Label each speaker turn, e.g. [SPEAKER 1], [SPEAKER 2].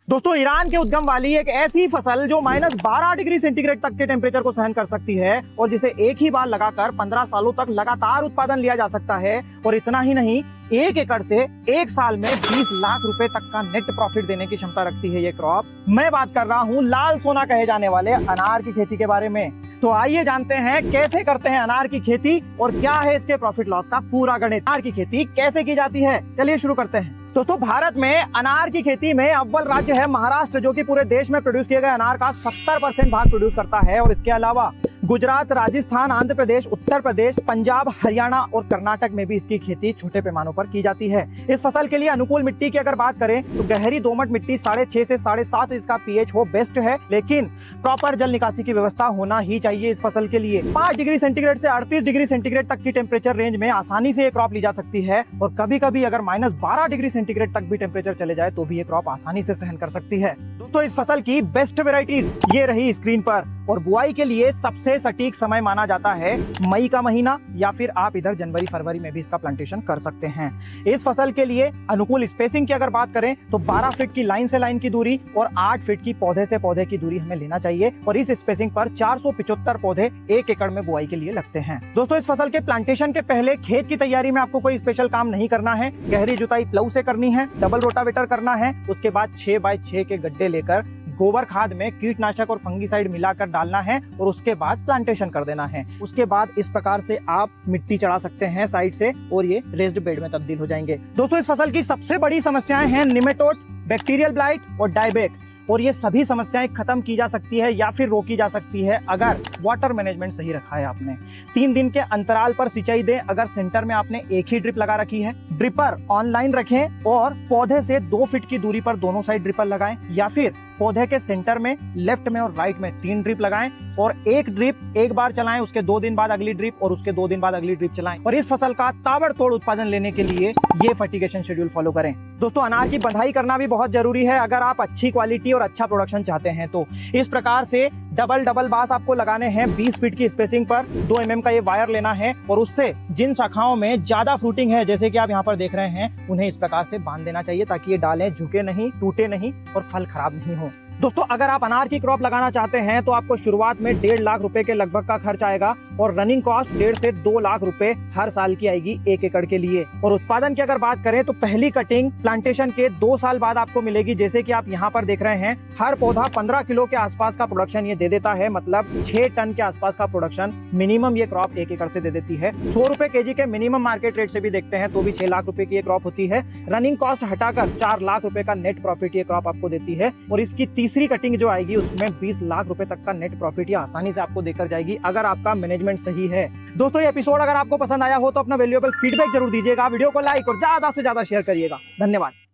[SPEAKER 1] दोस्तों, ईरान के उद्गम वाली एक ऐसी फसल जो -12 डिग्री सेंटीग्रेड तक के टेम्परेचर को सहन कर सकती है और जिसे एक ही बार लगाकर 15 सालों तक लगातार उत्पादन लिया जा सकता है। और इतना ही नहीं, 1 एकड़ से 1 साल में 20 लाख रुपए तक का नेट प्रॉफिट देने की क्षमता रखती है ये क्रॉप। मैं बात कर रहा हूँ लाल सोना कहे जाने वाले अनार की खेती के बारे में। तो आइए जानते हैं कैसे करते हैं अनार की खेती और क्या है इसके प्रॉफिट लॉस का पूरा गणित। अनार की खेती कैसे की जाती है, चलिए शुरू करते हैं। दोस्तों, भारत में अनार की खेती में अव्वल राज्य है महाराष्ट्र, जो कि पूरे देश में प्रोड्यूस किए गए अनार का 70% भाग प्रोड्यूस करता है। और इसके अलावा गुजरात, राजस्थान, आंध्र प्रदेश, उत्तर प्रदेश, पंजाब, हरियाणा और कर्नाटक में भी इसकी खेती छोटे पैमानों पर की जाती है। इस फसल के लिए अनुकूल मिट्टी की अगर बात करें तो गहरी दोमट मिट्टी 6.5 से 7.5 इसका पीएच हो बेस्ट है, लेकिन प्रॉपर जल निकासी की व्यवस्था होना ही चाहिए इस फसल के लिए। 5 डिग्री सेंटीग्रेड से 38 डिग्री सेंटीग्रेड तक की टेम्परेचर रेंज में आसानी से ये क्रॉप ली जा सकती है। और कभी कभी अगर -12 डिग्री सेंटीग्रेड तक भी टेम्परेचर चले जाए तो भी ये क्रॉप आसानी से सहन कर सकती है। दोस्तों, इस फसल की बेस्ट वेराइटीज ये रही स्क्रीन पर। और बुआई के लिए सबसे सटीक समय माना जाता है मई का महीना, या फिर आप इधर जनवरी फरवरी में भी इसका प्लांटेशन कर सकते हैं। इस फसल के लिए अनुकूल स्पेसिंग की अगर बात करें तो 12 फीट की लाइन से लाइन की दूरी और 8 फीट की पौधे से पौधे की दूरी हमें लेना चाहिए। और इस स्पेसिंग पर 475 पौधे 1 एकड़ में बुआई के लिए लगते हैं। दोस्तों, इस फसल के प्लांटेशन के पहले खेत की तैयारी में आपको कोई स्पेशल काम नहीं करना है। गहरी जुताई प्लाऊ से करनी है, डबल रोटावेटर करना है। उसके बाद 6 बाय 6 के गड्ढे लेकर गोबर खाद में कीटनाशक और फंगीसाइड मिलाकर डालना है और उसके बाद प्लांटेशन कर देना है। उसके बाद इस प्रकार से आप मिट्टी चढ़ा सकते हैं साइड से और ये रेस्ड बेड में तब्दील हो जाएंगे। दोस्तों, इस फसल की सबसे बड़ी समस्याएं हैं निमेटोड, बैक्टीरियल ब्लाइट और डायबैक। और ये सभी समस्याएं खत्म की जा सकती है या फिर रोकी जा सकती है अगर वाटर मैनेजमेंट सही रखा है आपने। 3 दिन के अंतराल पर सिंचाई दें। अगर सेंटर में आपने एक ही ड्रिप लगा रखी है, ड्रिपर ऑनलाइन रखें और पौधे से 2 फीट की दूरी पर दोनों साइड ड्रिपर लगाएं, या फिर पौधे के सेंटर में, लेफ्ट में और राइट में 3 ड्रिप लगाएं और एक ड्रिप एक बार चलाएं, उसके 2 दिन बाद अगली ड्रिप और उसके 2 दिन बाद अगली ड्रिप चलाएं। और इस फसल का ताबड़तोड़ उत्पादन लेने के लिए ये फर्टिगेशन शेड्यूल फॉलो करें। दोस्तों, अनार की बंधाई करना भी बहुत जरूरी है अगर आप अच्छी क्वालिटी और अच्छा प्रोडक्शन चाहते हैं तो। इस प्रकार से डबल बांस आपको लगाने हैं 20 फीट की स्पेसिंग पर। 2 mm का ये वायर लेना है और उससे जिन शाखाओं में ज्यादा फ्रूटिंग है, जैसे कि आप यहाँ पर देख रहे हैं, उन्हें इस प्रकार से बांध देना चाहिए ताकि ये डालें झुके नहीं, टूटे नहीं और फल खराब नहीं हो। दोस्तों, अगर आप अनार की क्रॉप लगाना चाहते हैं तो आपको शुरुआत में 1.5 लाख रुपए के लगभग का खर्च आएगा और रनिंग कॉस्ट 1.5 से 2 लाख रुपए हर साल की आएगी 1 एकड़ के लिए। और उत्पादन की अगर बात करें तो पहली कटिंग प्लांटेशन के 2 साल बाद आपको मिलेगी। जैसे कि आप यहाँ पर देख रहे हैं, हर पौधा 15 किलो के आसपास का प्रोडक्शन ये दे देता है, मतलब 6 टन के आसपास का प्रोडक्शन मिनिमम ये क्रॉप 1 एकड़ से दे देती है। 100 रुपए केजी के मिनिमम मार्केट रेट से भी देखते हैं तो भी 6 लाख रुपए की ये क्रॉप होती है। रनिंग कॉस्ट हटाकर 4 लाख रुपए का नेट प्रॉफिट ये क्रॉप आपको देती है। और इसकी तीसरी कटिंग जो आएगी उसमें 20 लाख रुपए तक का नेट प्रॉफिट ये आसानी से आपको देकर जाएगी अगर आपका मैनेजमेंट सही है। दोस्तों, ये एपिसोड अगर आपको पसंद आया हो तो अपना वैल्यूएबल फीडबैक जरूर दीजिएगा, वीडियो को लाइक और ज्यादा से ज्यादा शेयर करिएगा। धन्यवाद।